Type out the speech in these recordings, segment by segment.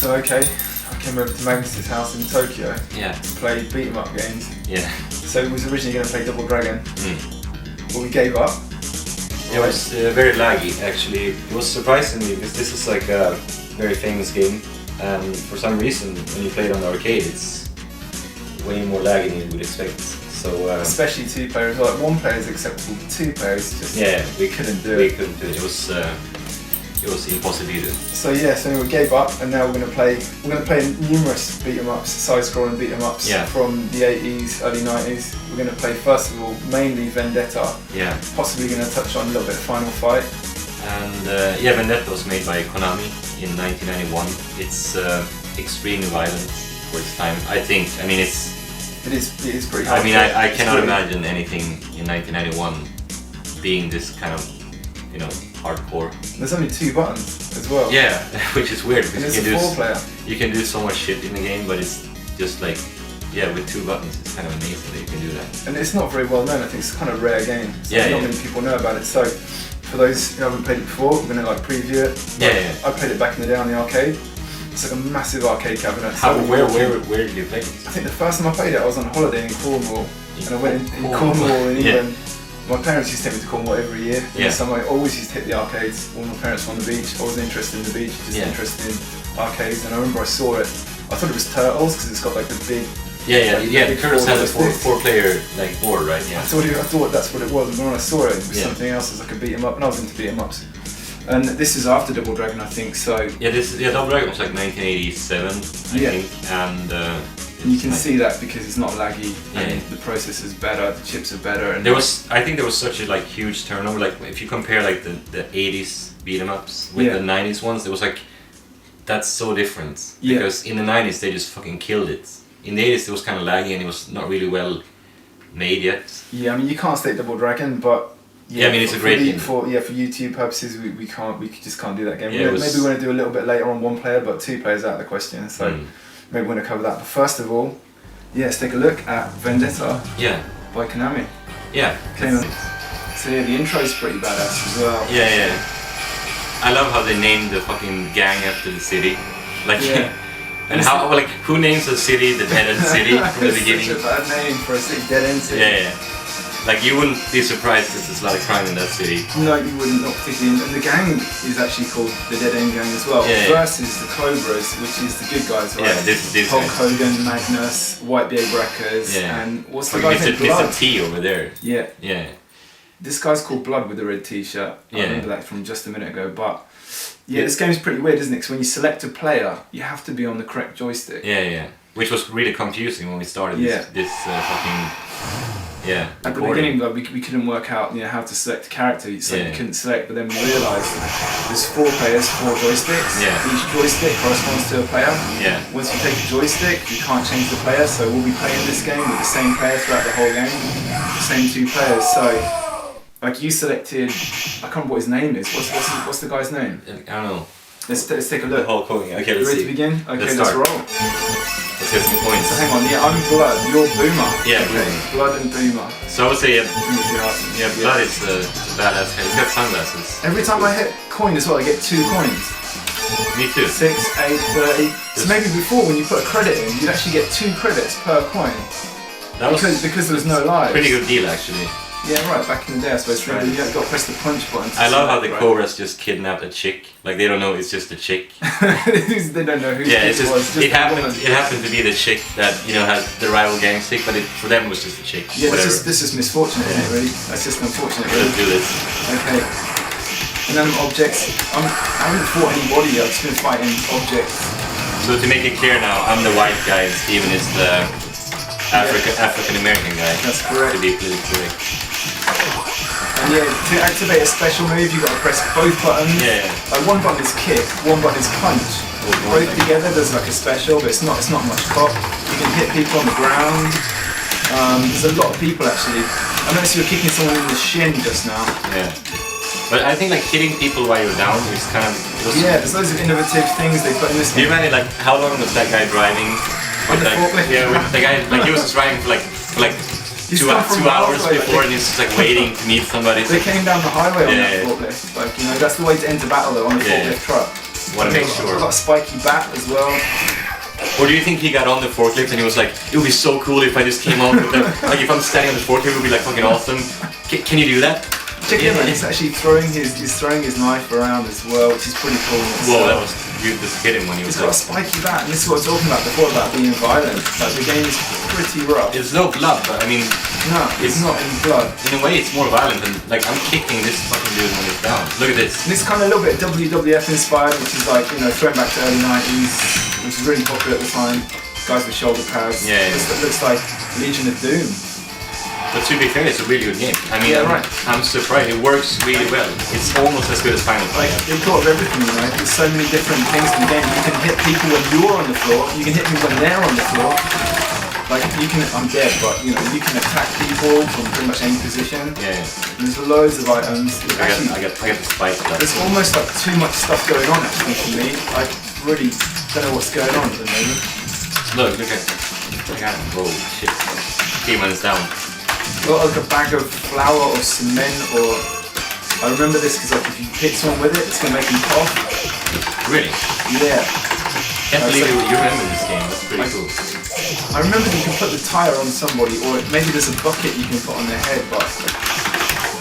So okay, I came over to Magnus's house in Tokyo to play beat 'em up games. Yeah. So we was originally going to play Double Dragon, but we gave up. It was very laggy actually. It was surprising me because this is like a very famous game, and for some reason when you play it on the arcade it's way more laggy than you would expect. So especially 2 players. Like 1 player is acceptable, but 2 players just we couldn't do it. We couldn't do it. It was impossible. So we gave up, and now we're going to play numerous beat 'em ups, side-scrolling beat 'em ups from the 80s, early 90s. We're going to play first of all mainly Vendetta. Yeah. Possibly going to touch on a little bit of Final Fight. And Vendetta was made by Konami in 1991. It's extremely violent for its time. I mean it is pretty hard. I mean I cannot imagine anything in 1991 being this kind of, you know, hardcore. There's only 2 buttons as well. Yeah, which is weird because and it's a 4-player. You can do so much shit in the game, but it's just like, with 2 buttons, it's kind of amazing that you can do that. And it's not very well known. I think it's kind of a rare game. So not many people know about it. So for those who haven't played it before, we're going to like preview it. I played it back in the day on the arcade. It's like a massive arcade cabinet. Where did you play it? I think the first time I played it, I was on holiday in Cornwall, and I went in Cornwall in England. My parents used to take me to Cornwall every year. In the summer, I always used to hit the arcades. All my parents were on the beach. I wasn't interested in the beach, just interested in arcades. And I remember I saw it. I thought it was Turtles because it's got like the big. The Turtles has a 4-player like board, right? Yeah. I thought that's what it was, and when I saw it, it was something else. It was like a beat 'em up, and I was into beat 'em ups. And this is after Double Dragon, I think. So Double Dragon was like 1987, I think, and you can see that because it's not laggy, and the processor's better, the chips are better. And I think there was such a like huge turnover. Like if you compare like the 80s beat 'em ups with the 90s ones, it was like that's so different. Because in the 90s they just fucking killed it. In the 80s it was kind of laggy and it was not really well made yet. Yeah, I mean you can't state Double Dragon, but I mean it's a great game. For YouTube purposes, we just can't do that game. Maybe we want to do a little bit later on 1 player, but 2 players out of the question. So maybe we're going to cover that. But first of all, let's take a look at Vendetta. By Konami. So the intro's pretty badass as well. I love how they named the fucking gang after the city. Like and how who names a city the Dead End City from the beginning? Such a bad name for a city, Dead End City. Like you wouldn't be surprised if there's a lot of crime in that city. No, you wouldn't, not particularly. And the gang is actually called the Dead End Gang as well. Versus the Cobras, which is the good guys, right? This Hulk Hogan, Magnus, White Beard Breakers, and what's the guy's name? Blood. Mr. T over there. This guy's called Blood with the red t-shirt. I remember that from just a minute ago. But this game's pretty weird, isn't it? Because when you select a player, you have to be on the correct joystick. Which was really confusing when we started this fucking. At the beginning, we couldn't work out how to select a character, so you couldn't select. But then we realised there's 4 players, 4 joysticks. Each joystick corresponds to a player. Once you take a joystick, you can't change the player. So we'll be playing this game with the same player throughout the whole game, the same 2 players. So, like you selected, I can't remember what his name is. What's the guy's name? I don't know. Let's take a look. Hulk Hogan. Okay, let's ready to begin? Okay, let's roll. Let's get some points. So hang on, I'm Blood, you're Boomer. Boomer. Blood and Boomer. So I would say, Blood is a badass guy. He's got sunglasses. Every time I hit coin as well, I get 2 coins. Me too. 6, 8, 30. So maybe before, when you put a credit in, you'd actually get 2 credits per coin. Because there was no lives. Pretty good deal, actually. Yeah, right, back in the day I suppose, you got to press the punch button. I love how the Cobras just kidnapped a chick. Like they don't know it's just a chick. They don't know who it was. It happened to be the chick that had the rival gang stick, but for them it was just a chick. Yeah, this is misfortunate, isn't it, really? That's just unfortunate, really. Let's do this. Okay. And then objects. I haven't fought anybody, I've just been fighting objects. So to make it clear now, I'm the white guy and Stephen is the African American guy. That's correct. To be politically correct. And to activate a special move, you've got to press both buttons. Like 1 button is kick, 1 button is punch. Both together, there's like a special, but it's not much pop. You can hit people on the ground. There's a lot of people actually. I noticed you were kicking someone in the shin just now. But I think like hitting people while you're down is kind of. There's loads of innovative things they put in this game. Do you imagine like how long was that guy driving? On the forklift? With the guy like he was just driving for like 2 hours before, and he's just like waiting to meet somebody. They came down the highway on that forklift. Like that's the way to enter battle though, on a forklift truck. Want to make sure. I've got a spiky bat as well. Or do you think he got on the forklift and he was like, it would be so cool if I just came on with them. Like if I'm standing on the forklift, it would be like fucking awesome. Can you do that? Check him out, he's actually throwing his knife around as well, which is pretty cool. Whoa, that was, you just hit him when he was got a spiky bat, and this is what I was talking about before about being violent. Like the game is pretty rough. It's no blood, but I mean... No, it's not any blood. In a way it's more violent than, like I'm kicking this fucking dude when he's down. Look at this. And it's kind of a little bit WWF inspired, which is like, you know, throwing back to early 90s, which was really popular at the time. Guys with shoulder pads. Yeah. It looks like Legion of Doom. But to be fair, it's a really good game. I mean, I'm surprised. It works really well. It's almost as good as Final Fight. They thought of everything, you know. There's so many different things in the game. You can hit people when you're on the floor. You can hit people when they're on the floor. Like you can, I'm dead, but you know, you can attack people from pretty much any position. Yeah. And there's loads of items. I got the spike. There's almost like too much stuff going on actually for me. I really don't know what's going on at the moment. Look at. Oh shit. Demon's down. Got like a bag of flour or cement or... I remember this because like if you hit someone with it, it's going to make them cough. Really? Yeah. Can't believe you remember this game, that's pretty cool. I remember that you can put the tyre on somebody or maybe there's a bucket you can put on their head, but I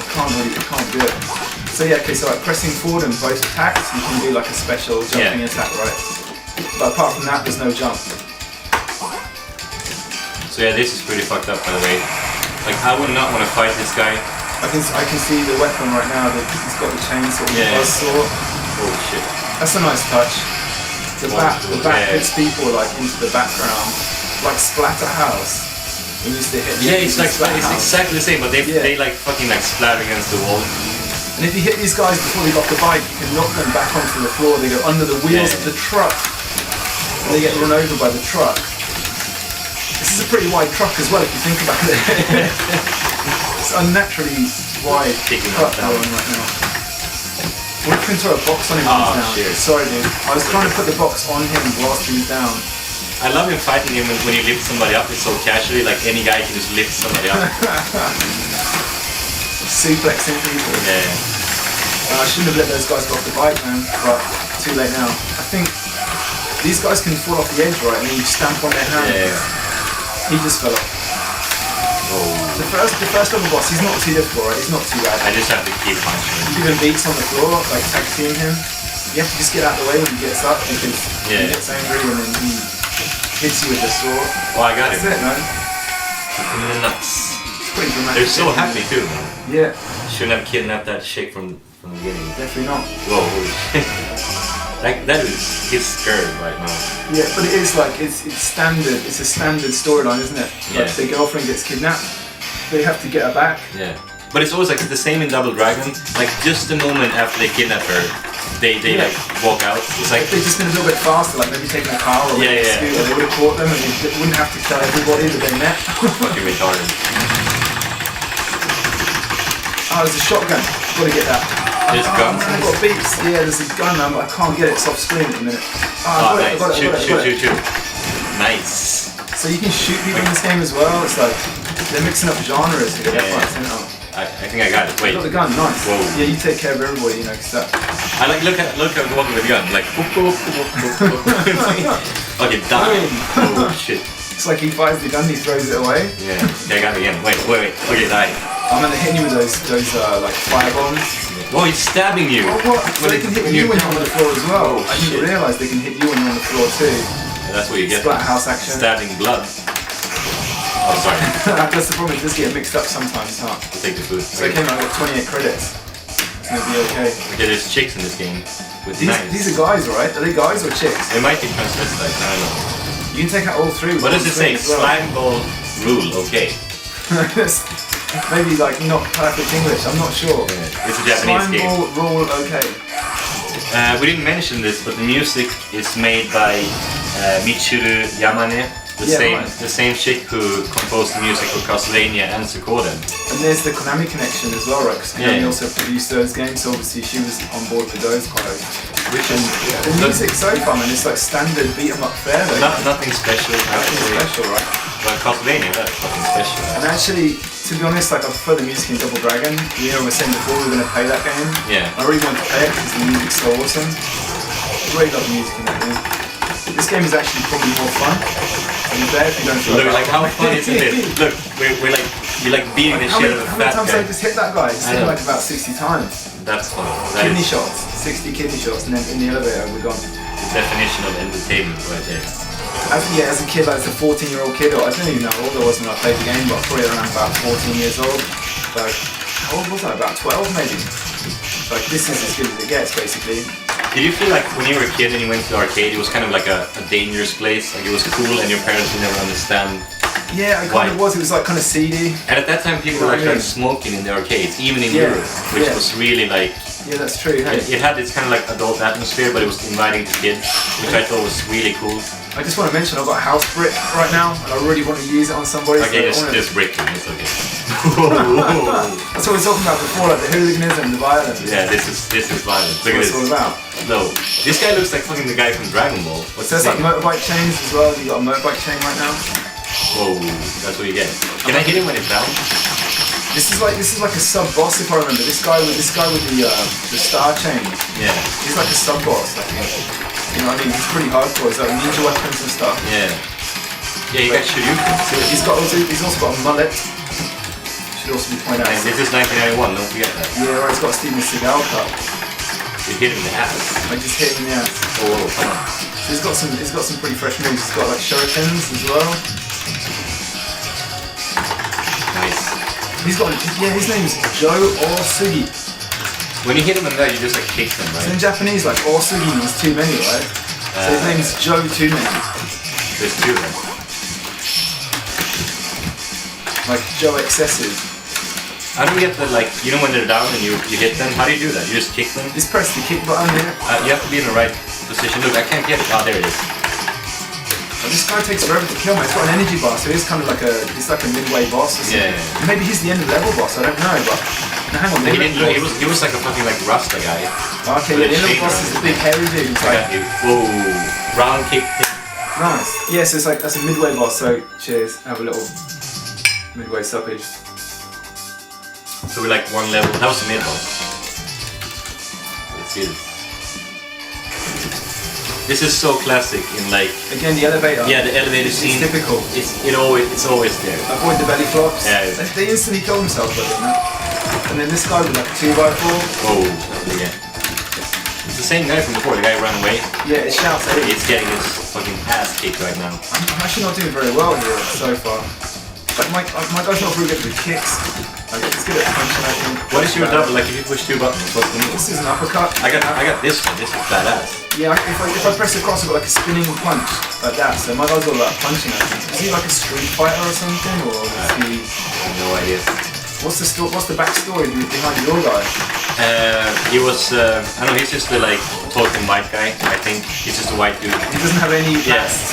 can't do it. So yeah, okay, so like pressing forward and both attacks, you can do like a special jumping attack, right? But apart from that, there's no jump. So yeah, this is pretty fucked up by the way. Like I would not want to fight this guy. I can see the weapon right now. That he's got the chainsaw. Yeah. Oh shit. That's a nice touch. The bat hits people like into the background, like Splatterhouse. We used to hit. Yeah, it's exactly the same, but they like fucking like splatter against the wall. And if you hit these guys before they got the bike, you can knock them back onto the floor. They go under the wheels of the truck, and they get run over by the truck. This is a pretty wide truck as well, if you think about it. It's unnaturally wide truck going right now. What if we can throw a box on him when he's down? Shit. Sorry dude, I was trying to put the box on him whilst he was down. I love him fighting him when you lift somebody up, it's so casually, like any guy can just lift somebody up. Suplexing people. Yeah. I shouldn't have let those guys go off the bike, man, but too late now. I think these guys can fall off the edge, right, and then you stamp on their hand. Yeah. He just fell off. Oh. The first level boss, he's not too difficult, right? He's not too bad. I just have to keep punching him. Even beats on the floor, like tag team him. You have to just get out of the way when he gets up because he gets angry and then he hits you with the sword. Oh, I got him. That's it, man. Nuts. It's pretty dramatic. They're so happy too, man. Yeah. Shouldn't have kidnapped that chick from the beginning. Definitely not. Whoa, holy shit. That is, he's scared right now. Yeah, but it is like, it's standard, it's a standard storyline, isn't it? Like the girlfriend gets kidnapped, they have to get her back. Yeah. But it's always like the same in Double Dragon, like just the moment after they kidnap her, they like walk out. It's like if they'd just been a little bit faster, like maybe taking a car or a scooter, they would have caught them and they wouldn't have to tell everybody that they met. Fucking retarded. Oh, there's a shotgun, gotta get that. There's guns. I've got beeps. Yeah, there's a gun now, but I can't get it. It's off screen at the minute. Oh, nice. Shoot. Nice. So you can shoot people in this game as well. It's like they're mixing up genres to get that fight out. I think I got it. Wait. You got the gun. Nice. Whoa. Yeah, you take care of everybody. You know, cause that. I like look at walking with the gun. Like. Okay, die. Oh shit. It's like he fires the gun, he throws it away. Yeah. I got it again. Wait. Okay, die. I'm gonna hit you with those like fire bombs. Oh, he's stabbing you! Oh, what? So they can hit you when you're on the floor as well. I didn't realise they can hit you when you're on the floor too. Yeah, that's what you get. Splatterhouse action. Stabbing blood. Oh, sorry. That's the problem, it does get mixed up sometimes, huh? I'll take the food. So I came out with 28 credits. It's gonna be okay. Okay, there's chicks in this game. With these are guys, right? Are they guys or chicks? They might be transvestites, I don't know. You can take out all three. What does it say? Slime ball rule, okay. Maybe like not perfect English, I'm not sure. Yeah, it's a Japanese game. Slime ball rule, okay. We didn't mention this, but the music is made by Michiru Yamane, the same chick who composed the music for Castlevania and Suikoden. And there's the Konami connection as well, right? Because Konami also produced those games, so obviously she was on board with those quite. The music's so fun, and it's like standard beat 'em up fair. Nothing special. Nothing special, right? But Castlevania, that's fucking special. And actually, to be honest, like I prefer the music in Double Dragon. You know, we were saying before we were going to play that game. Yeah. I really wanted to play it because the music's so awesome. really love the music in that game. This game is actually probably more fun. And there, if you don't feel look, like how fun is it? Look, we're like, you're like beating the shit out of a fat how many times guy. I just hit that guy? It's hit like about 60 times. That's fun. Kidney shots, 60 kidney shots, and then in the elevator we're gone. The definition of entertainment right there. As a kid, like as a 14-year-old kid, or I don't even know how old I was when I played the game, but probably around about 14 years old. So, how old was I? About 12 maybe? Like, this is as good as it gets, basically. Did you feel like when you were a kid and you went to the arcade, it was kind of like a dangerous place? Like it was cool and your parents would never understand? Yeah, it kind of was. It was like kind of seedy. And at that time people were actually smoking in the arcades, even in Europe, which was really like... Yeah, that's true. Hey. It had this kind of like adult atmosphere, but it was inviting to kids, which I thought was really cool. I just want to mention I've got a house brick right now, and I really want to use it on somebody. Okay, so just brick it, it's okay. That's what we were talking about before, like the hooliganism, the violence. Yeah, this is violence. Look at this. That's what it's all about. No, this guy looks like fucking the guy from Dragon Ball. What's his name? Like motorbike chains as well. You got a motorbike chain right now. Whoa, that's what you get. Can I hit him when it's down? This is like a sub boss if I remember. This guy with the star chain. Yeah. He's like a sub boss, I think. You know what I mean? He's pretty hardcore. He's like ninja weapons and stuff. Yeah. Yeah, you got Shoryuken. He's also got a mullet. Should also be pointed out. And this is 1991. Don't forget that. Yeah, right. He's got a Steven Seagal cut. You hit him in the ass. I just hit him in the ass. Oh, come on. So he's got some pretty fresh moves. He's got like shurikens as well. Nice. His name's Joe Orsugi. When you hit him in there, you just like kick them, right? So in Japanese, like Orsugi means too many, right? So his name's Joe Too Many. There's two of them. Like Joe Excessive. How do you get the, like, you know when they're down and you hit them? How do you do that? You just kick them? Just press the kick button here. You have to be in the right position. Look, I can't get it. Oh, there it is. And this guy takes forever to kill me. It's got an energy bar, so it's kind of like a midway boss or something. Yeah. Maybe he's the end of level boss, I don't know, but... No, hang on, he was like a fucking like Rasta guy. Okay, the end level boss is the big hairy dude. I got you. Whoa. Round kick. Nice. Yeah, so it's like, that's a midway boss, so cheers. Have a little midway suppage. So we're like one level. That was the mid boss. Let's see this. This is so classic in like... Again, the elevator. Yeah, the elevator scene. It's typical. It's always there. Avoid the belly flops. Yeah. They instantly kill themselves by doing that. And then this guy with like a 2x4. Oh, yeah. It's the same guy from before, the guy who ran away. Yeah, it shouts at it. It's getting his fucking ass kicked right now. I'm actually not doing very well here so far. Like my guy's not very good with kicks. Like he's good at punching, I think. What is your double? Like if you push two buttons, what's the move? This is an uppercut. I got this one. This is badass. Yeah, if I press across, I've got like a spinning punch like that. So my guy's all about punching, I think. Is he like a street fighter or something, or is he? I have no idea. What's the backstory behind your guy? He was I don't know. He's just the like token white guy. I think he's just a white dude. He doesn't have any. Yes.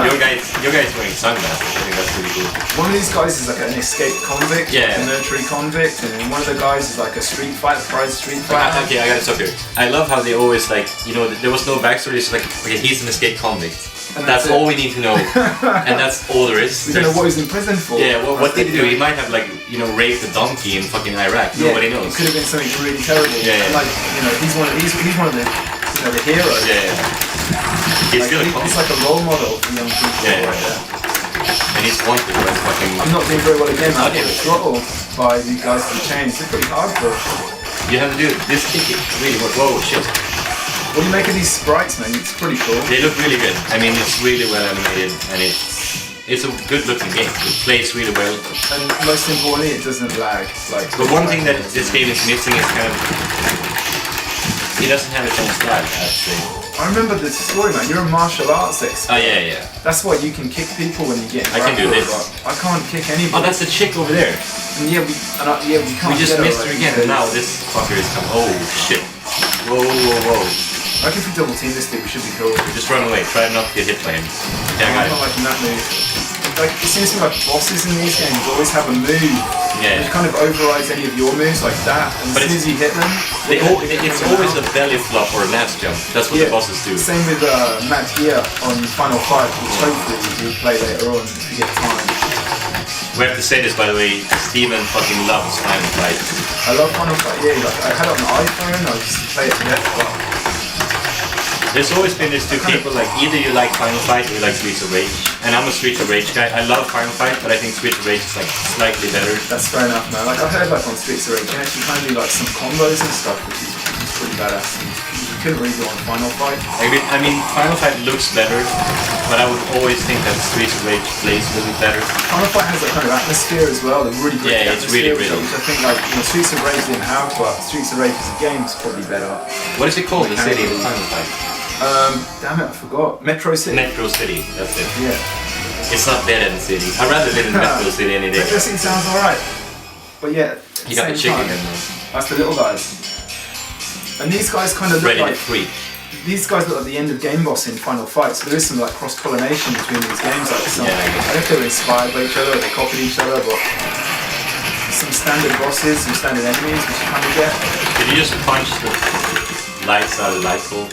your guy's wearing sunglasses. I think that's really cool. One of these guys is like an escaped convict, yeah, a military convict, and one of the guys is like a prize street fighter. Okay, I gotta stop here. I love how they always like, you know, there was no backstory. It's like, okay, he's an escaped convict. And that's all we need to know. And that's all there is. We don't know what he's in prison for. Yeah, what did he do? He might have like, you know, raped a donkey in fucking Iraq. Yeah, nobody knows. It could have been something really terrible. Yeah, yeah. Like, you know, he's one of the the heroes. Yeah, yeah. He's like, he's like a role model for young people right there. And he's wanted by fucking... I'm not doing very well again. I'm getting throttled by these guys with the chains. They're pretty hardcore. You have to do this kick. It really works. Whoa, shit. What do you make of these sprites, man? It's pretty cool. They look really good. I mean, it's really well animated, and it's a good looking game. It plays really well. And most importantly, it doesn't lag. But one thing that this game is missing is kind of... It doesn't have its own style, I'd say. I remember the story, man. You're a martial arts expert. Oh, yeah. That's why you can kick people when you get in. I can do this. I can't kick anybody. Oh, that's the chick over there. And we can't. We just missed her again, and now this fucker is coming. Oh, shit. Whoa. I think if we double team this dude, we should be cool. Just run away. Try not to get hit by him. Yeah, I got I'm not liking that move. Like, it seems to me like bosses in these games always have a move. Yeah. Which kind of overrides any of your moves like that. And as soon as you hit them, it's always a belly flop or a lance jump. That's what the bosses do. Same with Matt Gear on Final Fight, which hopefully you'll play later on if you get time. We have to say this, by the way, Stephen fucking loves Final Fight. I love Final Fight, yeah. Like, I had it on the iPhone, I used to play it to death. There's always been these two people, like either you like Final Fight or you like Streets of Rage. And I'm a Streets of Rage guy. I love Final Fight, but I think Streets of Rage is like slightly better. That's fair enough, man. Like I heard like on Streets of Rage, you actually kind of do like some combos and stuff, which is pretty badass. You couldn't really do on Final Fight. I mean, Final Fight looks better, but I would always think that Streets of Rage plays a little better. Final Fight has that kind of atmosphere as well. They're really great. Yeah, it's really which I think like Streets of Rage didn't have, but Streets of Rage as a game is probably better. What is it called? The city, the Final Fight. Damn it, I forgot. Metro City. Metro City, that's it. Yeah. It's not better than City. I'd rather live in Metro City any day. Metro City sounds alright. But yeah, you got the chicken in there. That's the little guys. And these guys kind of look like... These guys look like the end of game boss in Final Fight, so there is some like cross-pollination between these games. Like some, I don't know if they were inspired by each other or they copied each other, but some standard bosses, some standard enemies which you kind of get. Did you just punch the lights out of the light bulb?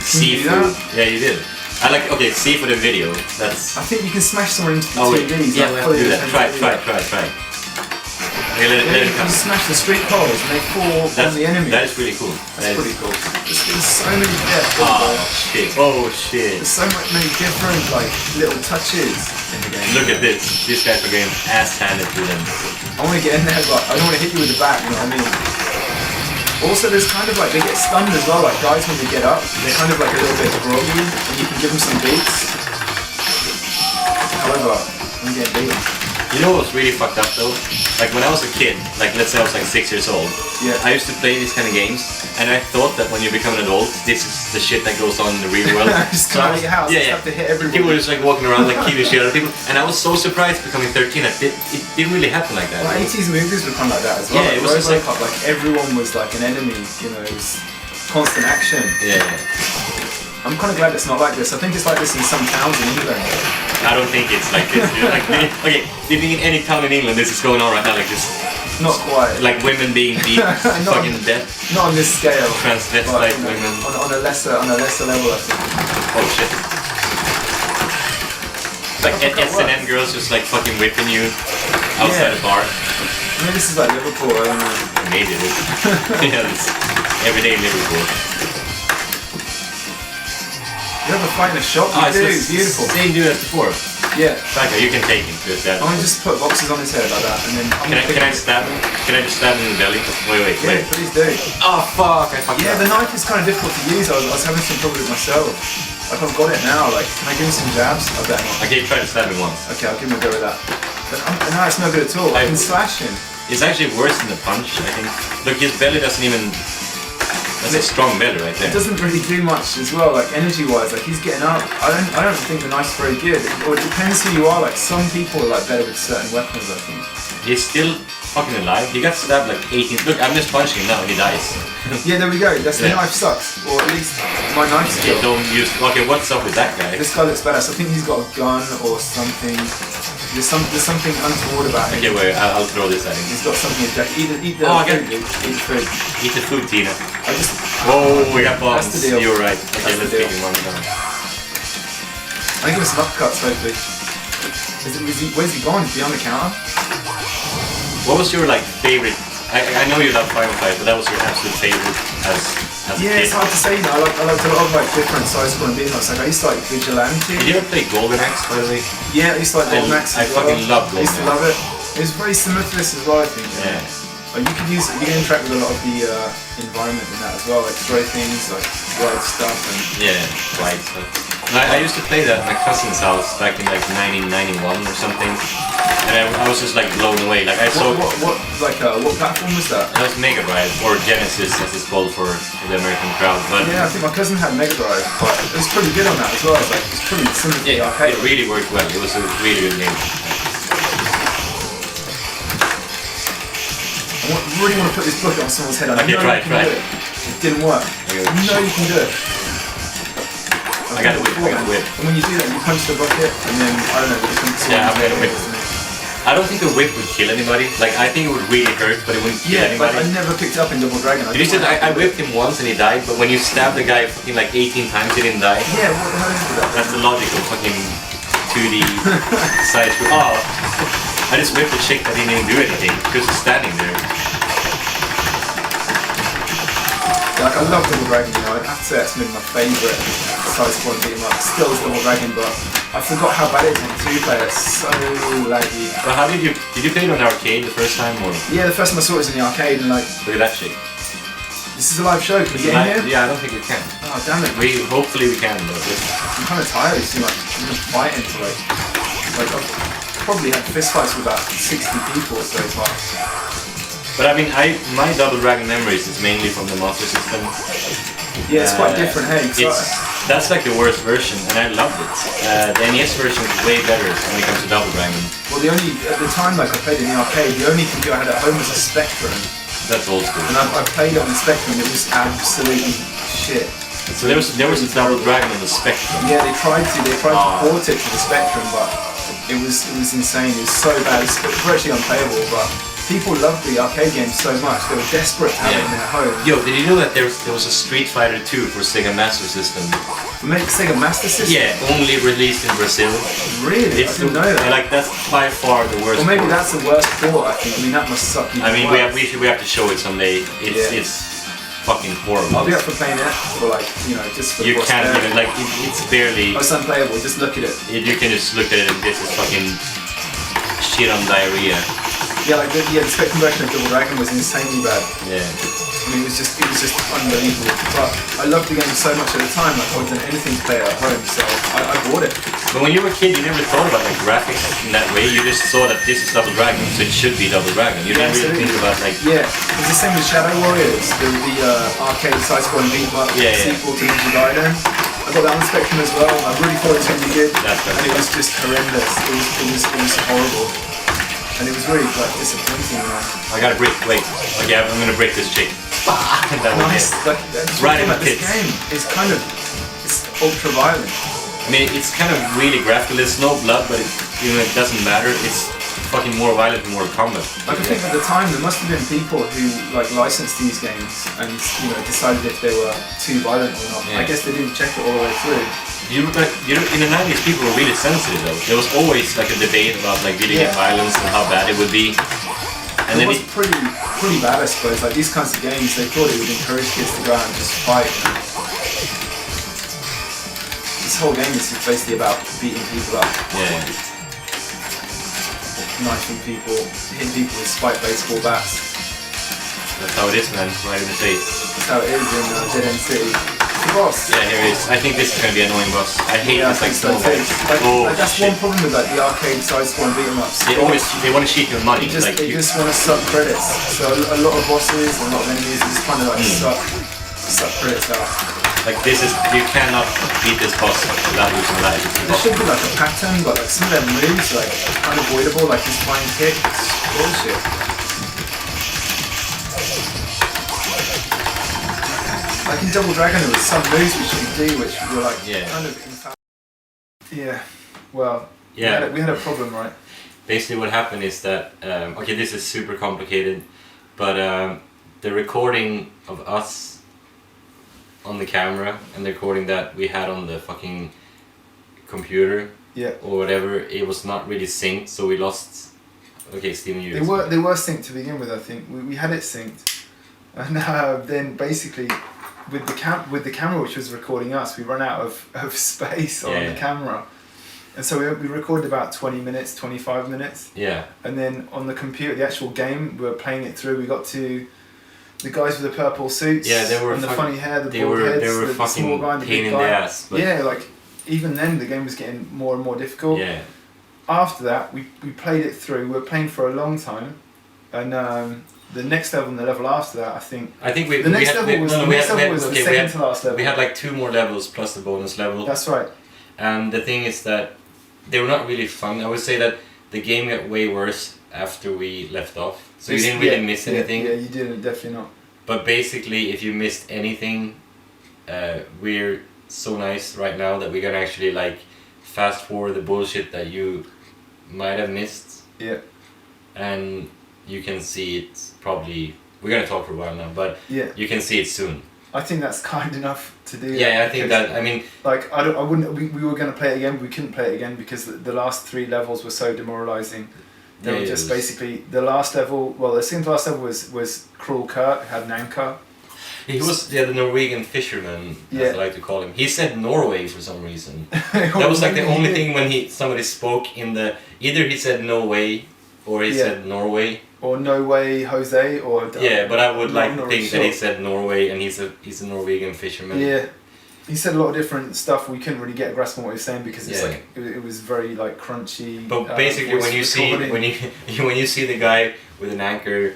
C for... Yeah, you did. I like, okay, C for the video, that's... I think you can smash someone into the TVs. Yeah, we have to do that. Try. Okay, let it come. You smash the street poles and they fall on the enemy. That is really cool. That's pretty cool. There's so many... shit. There's so many different, like, little touches in the game. Look at this. These guys are getting ass-handed to them. I want to get in there, but I don't want to hit you with the back, you know what I mean? Also, there's kind of like, they get stunned as well, like guys when they get up, they're kind of like a little bit groggy, and you can give them some beats. However, I'm getting beaten. You know what's really fucked up though? Like when I was a kid, like let's say I was like 6 years old, I used to play these kind of games, and I thought that when you become an adult, this is the shit that goes on in the real world. Just come out of your house, you have to hit everybody. People were just like walking around like killing shit out of people, and I was so surprised becoming 13 that it didn't really happen like that. Well, 80s movies were kind of like that as well. Yeah, it was just like everyone was like an enemy, you know, it was constant action. Yeah. I'm kind of glad it's not like this. I think it's like this in some towns in England. I don't think it's like this. Like, okay, living in any town in England, this is going on right now, like this. Not quite. Like women being beat fucking death. Not on this scale. Transvestite women. On a lesser level, I think. Oh shit. Like S&M girls just like fucking whipping you outside a bar. Maybe this is like Liverpool, I don't know. Maybe it is. Yeah, it's everyday Liverpool. You ever fight in a shop? You do, beautiful. They do that before. Yeah. Becca, you can take him to that. I'm gonna just put boxes on his head like that, and then. Can I stab him? Can I just stab him in the belly? Wait. Yeah, please do. Oh fuck! I fucked up. The knife is kind of difficult to use. I was having some trouble with myself. Like I've got it now. Like, can I give him some jabs? I bet not. Okay, try to stab him once. Okay, I'll give him a go with that. But no, it's no good at all. I can slash him. It's actually worse than the punch, I think. Look, his belly doesn't even... That's a strong belly right there. It doesn't really do much as well, like energy-wise. Like he's getting up. I don't think the knife's very good. Or it depends who you are. Like some people are like better with certain weapons, I think. He's still fucking alive. He got stabbed like 18. Look, I'm just punching him now and he dies. Yeah, there we go. That's the knife sucks. Or at least my knife skill. Don't use. Okay, what's up with that guy? This guy looks badass. I think he's got a gun or something. There's something untoward about him. Okay, wait, I'll throw this at him. He's got something in eat the food, eat the food. Eat the food, Tina. Oh, we got bombs. That's the deal. You're right. Okay, let's take him one down. I give him some uppercuts, hopefully. Where's he gone? Is he on the counter? What was your like favorite? I know you love Final Fight, but that was your absolute favorite as a kid. It's hard to say. You know, I liked a lot of like different side-scrolling beat 'em ups. Like I used to like Vigilante. Did you ever play Golden Axe, by the way? Yeah, I used to like Golden Axe. I fucking love Golden Axe. I used to love it. It was very similar to this as well, I think. Yeah. Like you can interact with a lot of the environment in that as well, like throw things, like ride stuff and... Yeah, ride stuff. I used to play that at my cousin's house back in like 1991 or something, and I was just like blown away. Like I saw... What platform was that? That was Mega Drive, or Genesis as it's called for the American crowd. But yeah, I think my cousin had Mega Drive, but it was pretty good on that as well. It was pretty similar to the arcade. It really worked well. It was a really good game. I really want to put this bucket on someone's head. Okay, try it. It didn't work. You know you can do it. I got a whip. And when you do that, you punch the bucket, and then, I don't know, I've got a whip. I don't think a whip would kill anybody. Like, I think it would really hurt, but it wouldn't kill anybody. But I never picked it up in Double Dragon. I whipped him once and he died, but when you stab the guy fucking like 18 times, he didn't die. Yeah, what the hell is that? That's the logical fucking 2D side scroll. Oh, I just whipped the chick that didn't even do anything, because she's standing there. Like I love Double Dragon, you know, I'd have to say that's maybe my favourite side-scrolling beat 'em up. Still is Double Dragon, but I forgot how bad it is on 2-player. It's so laggy. But how did you play it on the arcade the first time or? Yeah, the first time I saw it was in the arcade and like. Look at that shit. This is a live show. Can we get in here? Yeah, I don't think we can. Oh damn it. Hopefully we can though. I'm kind of tired. It's too much. I'm just fighting to like I've probably had fist fights with about 60 people so far. But I mean, my Double Dragon memories is mainly from the Master System. Yeah, it's quite different, hey. That's like the worst version, and I loved it. The NES version is way better when it comes to Double Dragon. Well, at the time, like I played in the arcade, the only computer I had at home was a Spectrum. That's old school. And I played it on the Spectrum, it was absolutely shit. So there was a Double Dragon on the Spectrum. Yeah, they tried to port it to the Spectrum, but it was insane. It was so bad. It was virtually unplayable, but. People loved the arcade games so much, they were desperate to have it in their home. Yo, did you know that there was a Street Fighter 2 for Sega Master System? Sega Master System? Yeah, only released in Brazil. Really? I didn't know that. Like, that's by far the worst. Or maybe port. That's the worst port, I think. I mean, that must suck even I mean, worse. we have to show it someday. It's fucking horrible. I'll be up for playing it, for like, you know, just for You can't even, like, it's barely... Oh, it's unplayable, just look at it. You can just look at it and this is fucking shit on diarrhea. Yeah, like the Spectrum version of Double Dragon was insanely bad. Yeah. I mean, it was just unbelievable. But I loved the game so much at the time, like I wasn't anything to play at home, so I bought it. But when you were a kid, you never thought about like graphics in that way. You just saw that this is Double Dragon, so it should be Double Dragon. You didn't really think about like. Yeah, it was the same with Shadow Warriors, the arcade side-scrolling beat-em-up sequel to Ninja Gaiden. I got that on Spectrum as well. I really thought it was going to be good, and it was just horrendous. It was horrible. And it was really like disappointing. I gotta break. Wait. Okay, I'm gonna break this chick. That nice. Like, right in the this tits. game is it's ultra violent. I mean, it's kind of really graphical. There's no blood, but it doesn't matter. It's fucking more violent than Mortal Kombat. Like I think at the time there must have been people who like licensed these games and decided if they were too violent or not. Yeah. I guess they didn't check it all the way through. In the 90s, people were really sensitive though. There was always like a debate about like video game violence and how bad it would be. And it was pretty bad, I suppose. Like these kinds of games, they thought it would encourage kids to go out and just fight. This whole game is basically about beating people up. Yeah. Knifing people, hitting people with spiked baseball bats. That's how it is, man. Right in the face. That's how it is in Dead End City. The boss. Yeah, here it is. I think this is going to be an annoying boss. I hate this like so much. Like, that's one problem with like the arcade side-scrolling beat-em-ups. They want to cheat your money. They just want to suck credits. So a lot of bosses, a lot of enemies just kind of like suck credits out. Like this is, you cannot beat this boss without losing life. There should be like a pattern, but like some of their moves like unavoidable, like his flying kick. It's bullshit. Like in Double Dragon, there was some moves which you could do which were like kind of infallible. Yeah, well, we had a problem, right? Basically what happened is that, okay, this is super complicated, but the recording of us on the camera and the recording that we had on the fucking computer or whatever, it was not really synced, so we lost. Okay, Stephen, you. They were synced to begin with. I think we had it synced, and then basically with the camera which was recording us, we ran out of space on the camera, and so we recorded about 20 minutes, 25 minutes. Yeah. And then on the computer, the actual game, we were playing it through. We got to the guys with the purple suits. Yeah, they were. And the funny hair, the they bald were, heads, they were the fucking small guy, the pain big in guy. the ass. But yeah, like even then the game was getting more and more difficult. Yeah. After that, we played it through. We were playing for a long time, and the next level and the level after that, I think the next level was the second to last level. We had like 2 more levels plus the bonus level. That's right. And the thing is that they were not really fun. I would say that the game got way worse after we left off. So you didn't really miss anything. Yeah, you didn't, definitely not. But basically, if you missed anything, we're so nice right now that we're gonna actually like fast forward the bullshit that you might have missed. Yeah. And you can see it probably. We're gonna talk for a while now, but you can see it soon. I think that's kind enough to do. Yeah, I think that. I mean, like I wouldn't. We were gonna play it again. But we couldn't play it again because the last 3 levels were so demoralizing. They were just basically the last level. Well, the second to last level was Cruel Kurt, had Nanka. He was the Norwegian fisherman, as I like to call him. He said Norway for some reason. That was like the only thing when somebody spoke in the... Either he said no way, or he said Norway. Or no way, Jose, or... Yeah, but I would like to think that he said Norway, and he's a Norwegian fisherman. Yeah. He said a lot of different stuff. We couldn't really get a grasp on what he was saying because it's like it was very like crunchy. But basically, when you see the guy with an anchor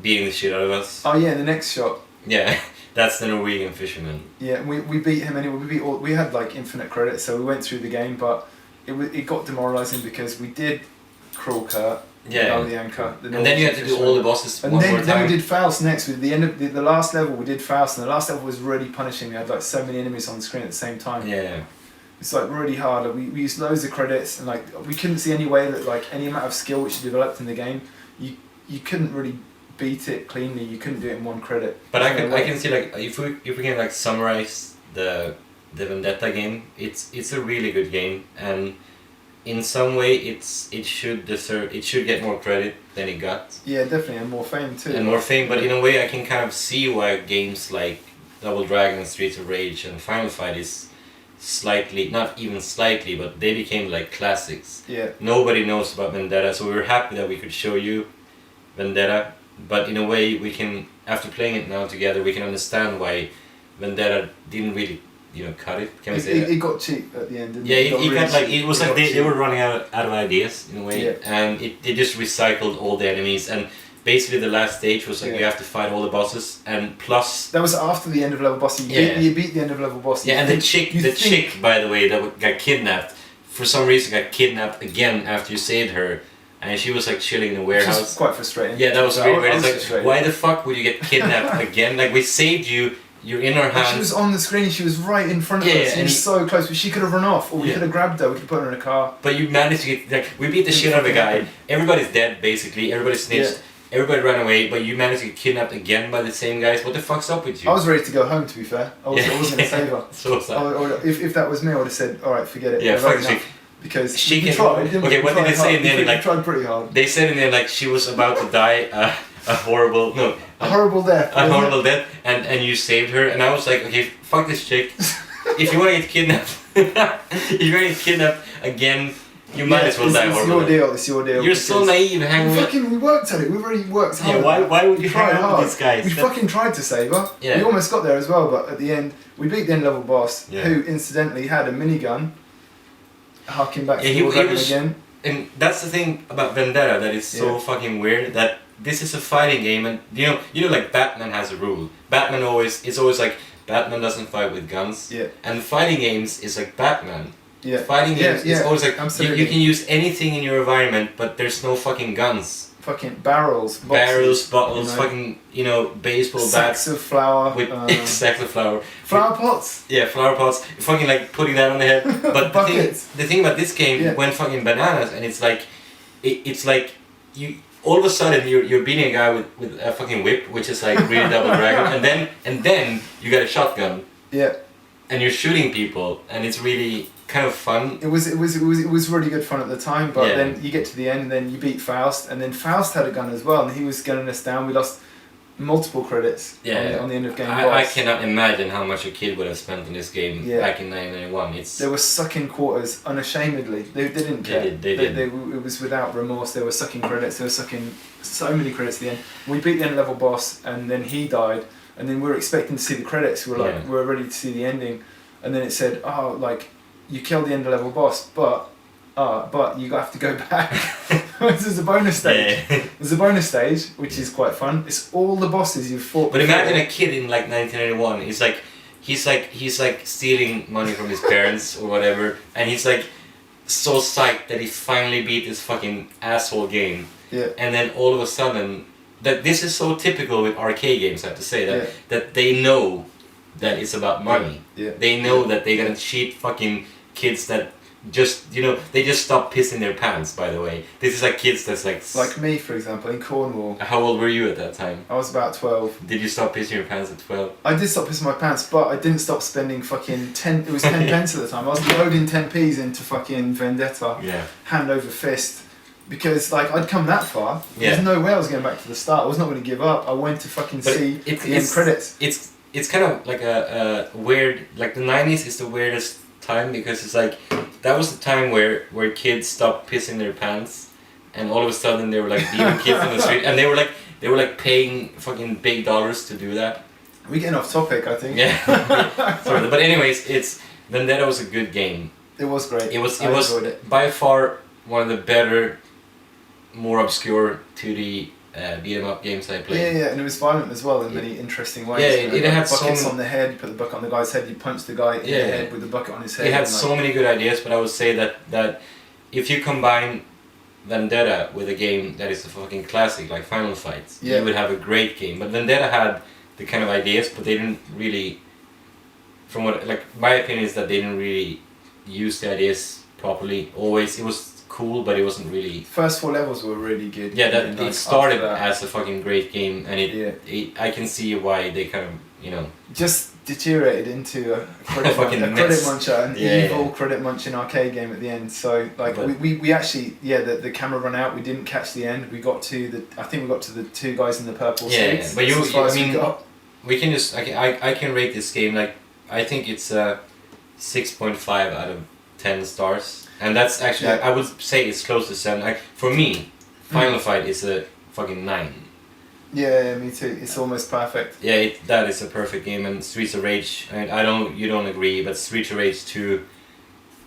beating the shit out of us. Oh yeah, in the next shot. Yeah, that's the Norwegian fisherman. Yeah, we beat him anyway. We had like infinite credits, so we went through the game, but it got demoralising because we did Cruel Kurt. Yeah. The anchor. And then you had to do all the bosses one more time. Then we did Faust next. With the end of the last level, we did Faust, and the last level was really punishing. We had like so many enemies on the screen at the same time. Yeah. It's like really hard. Like, we used loads of credits, and like we couldn't see any way that like any amount of skill which you developed in the game, you couldn't really beat it cleanly. You couldn't do it in one credit. But I can see like if we can like summarize the Vendetta game, it's a really good game, and in some way it should get more credit than it got. Yeah, definitely, and more fame too. And more fame, but in a way I can kind of see why games like Double Dragon, Streets of Rage and Final Fight is slightly, not even slightly, but they became like classics. Yeah. Nobody knows about Vendetta, so we were happy that we could show you Vendetta, but in a way we can, after playing it now together, we can understand why Vendetta didn't really, cut it. Can we say that? It got cheap at the end, didn't it? Yeah, it was like they were running out of ideas in a way, and they just recycled all the enemies, and basically the last stage was like you have to fight all the bosses, and plus... That was after the end of level boss. You beat the end of level boss. Yeah, and the chick, by the way, that got kidnapped, for some reason got kidnapped again after you saved her, and she was like chilling in a warehouse. Which was quite frustrating. Yeah, that was really weird. It's like, why the fuck would you get kidnapped again? Like, we saved you. You're in our hands. She was on the screen, she was right in front of us, she was so close, but she could have run off, or we could have grabbed her, we could put her in a car. But you managed to get, we beat the shit out of a guy, everybody's dead basically, everybody's snitched, everybody ran away, but you managed to get kidnapped again by the same guys. What the fuck's up with you? I was ready to go home, to be fair. I wasn't going to save her. So sad. If that was me, I would have said, alright, forget it. Yeah, fuck the chick. Because she tried. Okay, what did they say in the end? Like, tried pretty hard. They said in the end, like, she was about to die a horrible death. A horrible death, and you saved her, and I was like, okay, fuck this chick. If you want to get kidnapped, again, you might as well die horribly. It's your deal. You're so naive, we worked at it. We really worked hard. Yeah, why would you hang out with these guys? We fucking tried to save her. Yeah. We almost got there as well, but at the end, we beat the end level boss, who incidentally had a minigun. Harking back to the dragon again. And that's the thing about Vendetta that is so fucking weird, that this is a fighting game, and you know like Batman has a rule. It's always like Batman doesn't fight with guns. Yeah. And fighting games is like Batman. Yeah. Fighting games is always like you can use anything in your environment, but there's no fucking guns. Fucking barrels, bottles, fucking baseball bats. Sacks of flour. With sacks of flour. Flower pots. Yeah, flower pots. Fucking like putting that on the head. But the thing about this game went fucking bananas, and it's like you all of a sudden you're beating a guy with a fucking whip, which is like really Double Dragon, and then you got a shotgun. Yeah. And you're shooting people, and it's really kind of fun. It was really good fun at the time, but then you get to the end, and then you beat Faust, and then Faust had a gun as well, and he was gunning us down. We lost multiple credits on the end of game. I cannot imagine how much a kid would have spent on this game back in 1991. They were sucking quarters unashamedly. They didn't care. They did. It was without remorse. They were sucking credits. They were sucking so many credits at the end. We beat the end level boss, and then he died, and then we were expecting to see the credits. We were ready to see the ending, and then it said, oh, like, you killed the end level boss, but you have to go back. There's a bonus stage. Yeah. There's a bonus stage, which is quite fun. It's all the bosses you've fought. But imagine a kid in like 1991. He's like stealing money from his parents or whatever, and he's like so psyched that he finally beat this fucking asshole game. Yeah. And then all of a sudden, that this is so typical with arcade games. I have to say that they know that it's about money. Yeah. They know that they're gonna cheat fucking kids that just they just stop pissing their pants. By the way, this is like kids that's like me, for example, in Cornwall. How old were you at that time? I was about 12. Did you stop pissing your pants at 12? I did stop pissing my pants, but I didn't stop spending fucking 10. It was 10 pence at the time. I was loading 10p's into fucking Vendetta. Yeah. Hand over fist, Because like I'd come that far, there's no way I was going back to the start. I was not going to give up. I wanted to fucking see the end credits. It's kind of like a weird, like the 90s is the weirdest time because it's like that was the time where kids stopped pissing their pants, and all of a sudden they were like beating kids on the street, and they were like paying fucking big dollars to do that. We're getting off topic, I think. Yeah. Sorry, but anyways, Vendetta was a good game. It was great. It was by far one of the better, more obscure 2D beat 'em up games I played. Yeah, and it was violent as well in many interesting ways. Yeah, it had buckets on the head. You put the bucket on the guy's head. You punch the guy in the head with the bucket on his head. It had so many good ideas, but I would say that if you combine Vendetta with a game that is a fucking classic like Final Fight, you would have a great game. But Vendetta had the kind of ideas, but they didn't really. From what my opinion is that they didn't really use the ideas properly. Always, it was cool, but it wasn't really. First 4 levels were really good. Yeah, it started as a fucking great game, and I can see why they kind of just deteriorated into a credit muncher, an evil credit munching arcade game at the end. So like we actually the camera ran out. We didn't catch the end. We got to the 2 guys in the purple suits. But we can just I can rate this game like I think it's a 6.5 out of 10 stars. And that's actually, I would say it's close to 7. Like, for me, Final Fight is a fucking 9. Yeah, me too. It's almost perfect. Yeah, that is a perfect game. And Streets of Rage, you don't agree, but Streets of Rage 2,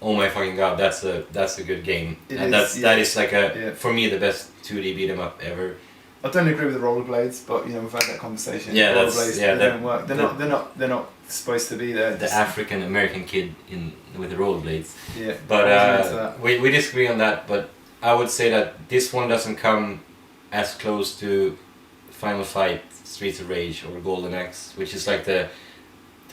oh my fucking god, that's a good game. That is like for me the best 2D beat 'em up ever. I don't agree with the rollerblades, but we've had that conversation. Yeah, they don't work. They're not supposed to be there. The African American kid with the rollerblades. Yeah. But we disagree on that. But I would say that this one doesn't come as close to Final Fight, Streets of Rage, or Golden Axe, which is like the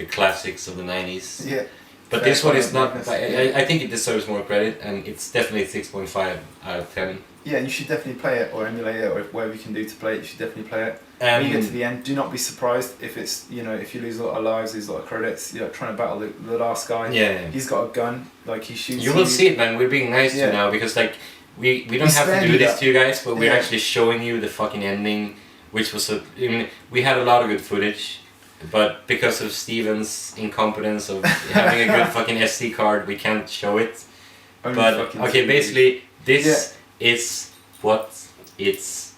classics of the 90s. Yeah. But this one is not. I think it deserves more credit, and it's definitely 6.5 out of 10. Yeah, you should definitely play it or emulate it or whatever you can do to play it. You should definitely play it. When you get to the end, do not be surprised if it's if you lose a lot of lives, lose a lot of credits. You're trying to battle the last guy. Yeah. He's got a gun, like he shoots. You will see it, man. We're being nice to you now because we don't have to do this to you guys, but we're actually showing you the fucking ending, which was we had a lot of good footage. But because of Stephen's incompetence of having a good fucking SD card, we can't show it. But okay, basically this is what it's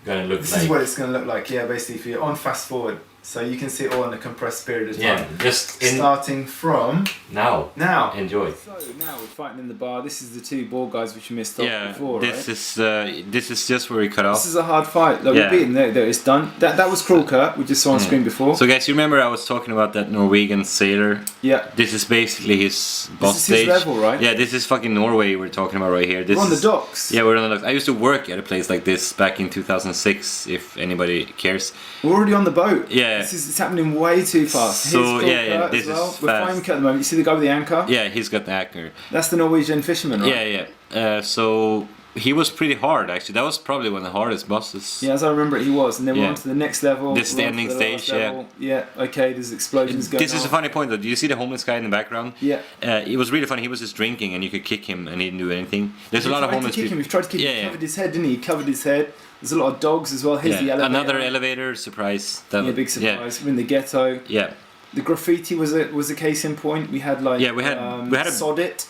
gonna look like. This is what it's gonna look like. Yeah, basically, if you're on fast forward, so you can see it all in a compressed period of time. Yeah, just starting from now. Enjoy. So now we're fighting in the bar. This is the 2 bald guys which you missed off before, this is just where we cut off. This is a hard fight. Like, we're beating there. It's done. That was Cruel Kurt. We just saw on screen before. So guys, you remember I was talking about that Norwegian sailor? Yeah. This is basically his boss This is stage. his level, right? Yeah, this is fucking Norway we're talking about right here. We're on the docks. Yeah, we're on the docks. I used to work at a place like this back in 2006, if anybody cares. We're already on the boat. Yeah. It's happening way too fast. So this is fast. We're flying Kurt at the moment. You see the guy with the anchor? Yeah, he's got the anchor. That's the Norwegian fisherman, right? Yeah. So he was pretty hard actually. That was probably one of the hardest bosses. Yeah, as I remember it, he was. And then we're on to the next level. This is the ending stage. Yeah. Okay. There's explosions going on. This is a funny point though. Do you see the homeless guy in the background? Yeah. It was really funny. He was just drinking, and you could kick him, and he didn't do anything. There's a lot of homeless people. We've tried to kick him. He covered his head, didn't he? He covered his head. There's a lot of dogs as well. Here's the elevator. Another elevator surprise. Big surprise. We're in the ghetto. Yeah. The graffiti was a case in point. We had we had Sod It.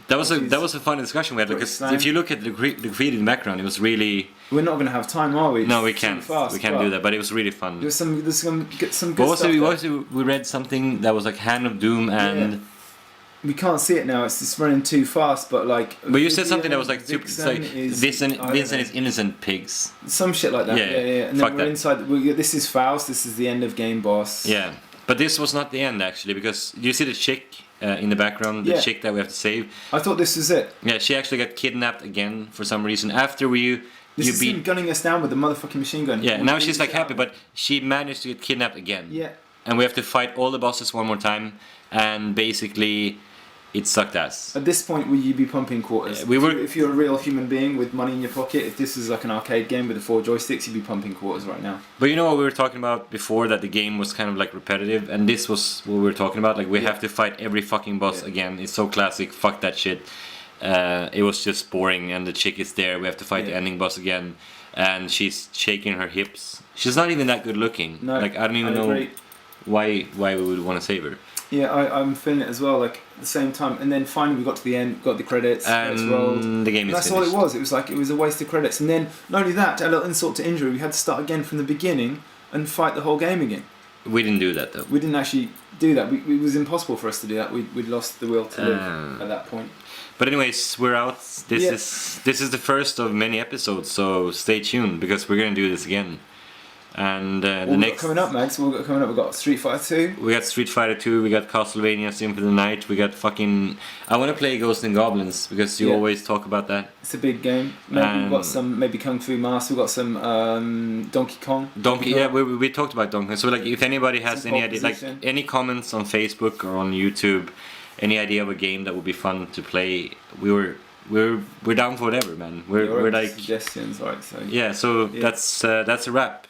That was a fun discussion we had because if you look at the graffiti in the background, it was really. We're not going to have time, are we? No, we can't. We can't do that. But it was really fun. There's some good stuff. We read something that was like Hand of Doom and. Yeah. We can't see it now. It's just running too fast. But But you said something that was like super. Vincent is innocent pigs. Some shit like that. Yeah. And then we're inside. This is Faust. This is the end of game boss. Yeah. But this was not the end actually because you see the chick in the background, the chick that we have to save. I thought this was it. Yeah, she actually got kidnapped again for some reason after This is him gunning us down with the motherfucking machine gun. Yeah, now she's like happy, but she managed to get kidnapped again. Yeah. And we have to fight all the bosses one more time, and basically, it sucked ass. At this point, will you be pumping quarters? If you're a real human being with money in your pocket, if this is like an arcade game with the 4 joysticks, you'd be pumping quarters right now. But you know what we were talking about before, that the game was kind of like repetitive, and this was what we were talking about. Like we have to fight every fucking boss again. It's so classic. Fuck that shit. it was just boring, and the chick is there. We have to fight the ending boss again, and she's shaking her hips. She's not even that good looking. No, like I don't even know why we would want to save her. Yeah, I'm feeling it as well. Like at the same time, and then finally we got to the end, got the credits rolled. The game is that's finished. all it was. It was like it was a waste of credits. And then not only that, to add a little insult to injury, we had to start again from the beginning and fight the whole game again. We didn't do that though. We didn't actually do that. It was impossible for us to do that. We'd lost the will to live at that point. But anyways, we're out. This is the first of many episodes, so stay tuned because we're gonna do this again. And the next coming up, Max. We've got Street Fighter 2. We got Street Fighter 2. We got Castlevania Symphony of the Night. We got fucking. I want to play Ghosts and Goblins because you always talk about that. It's a big game. Maybe we've got some Kung Fu Master. We've got some Donkey Kong. Yeah, we talked about Donkey Kong. So like, if anybody has any idea, like any comments on Facebook or on YouTube, any idea of a game that would be fun to play, we're down for whatever, man. We're like suggestions, right? So that's a wrap.